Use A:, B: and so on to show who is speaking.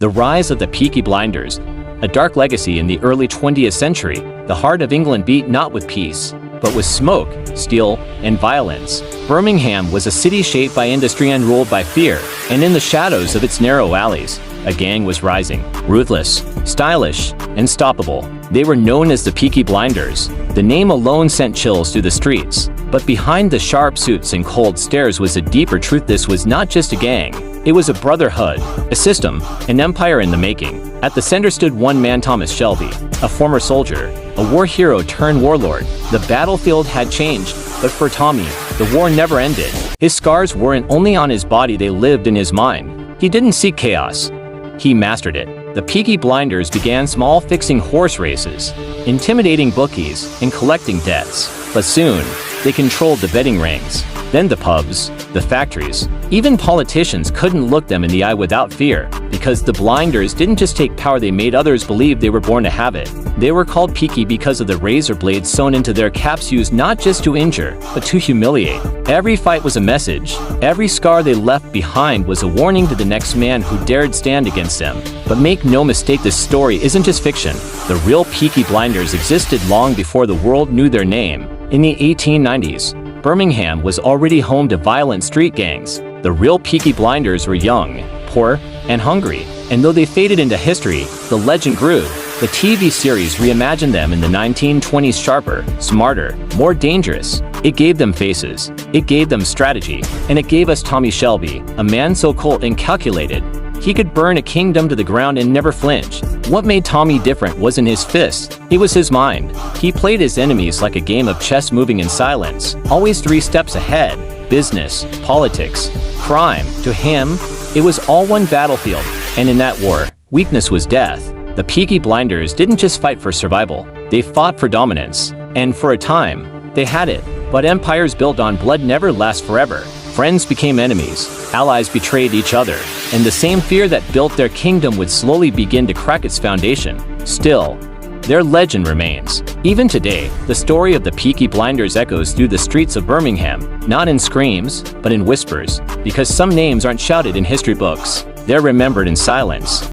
A: The rise of the Peaky Blinders, a dark legacy in the early 20th century. The heart of England beat not with peace, but with smoke, steel, and violence. Birmingham was a city shaped by industry and ruled by fear, and in the shadows of its narrow alleys, a gang was rising. Ruthless, stylish, unstoppable. They were known as the Peaky Blinders. The name alone sent chills through the streets. But behind the sharp suits and cold stares was a deeper truth. This was not just a gang. It was a brotherhood, a system, an empire in the making. At the center stood one man, Thomas Shelby, a former soldier, a war hero turned warlord. The battlefield had changed, but for Tommy, the war never ended. His scars weren't only on his body, they lived in his mind. He didn't seek chaos. He mastered it. The Peaky Blinders began small, fixing horse races, intimidating bookies, and collecting debts. But soon, they controlled the betting rings, then the pubs, the factories. Even politicians couldn't look them in the eye without fear, because the Blinders didn't just take power, they made others believe they were born to have it. They were called Peaky because of the razor blades sewn into their caps, used not just to injure, but to humiliate. Every fight was a message. Every scar they left behind was a warning to the next man who dared stand against them. But make no mistake, this story isn't just fiction. The real Peaky Blinders existed long before the world knew their name. In the 1890s, Birmingham was already home to violent street gangs. The real Peaky Blinders were young, poor, and hungry. And though they faded into history, the legend grew. The TV series reimagined them in the 1920s, sharper, smarter, more dangerous. It gave them faces, it gave them strategy, and it gave us Tommy Shelby, a man so cold and calculated. He could burn a kingdom to the ground and never flinch. What made Tommy different wasn't his fists, it was his mind. He played his enemies like a game of chess, moving in silence, always 3 steps ahead. Business, politics, crime. To him, it was all one battlefield, and in that war, weakness was death. The Peaky Blinders didn't just fight for survival, they fought for dominance. And for a time, they had it. But empires built on blood never last forever. Friends became enemies, allies betrayed each other, and the same fear that built their kingdom would slowly begin to crack its foundation. Still, their legend remains. Even today, the story of the Peaky Blinders echoes through the streets of Birmingham, not in screams, but in whispers, because some names aren't shouted in history books. They're remembered in silence.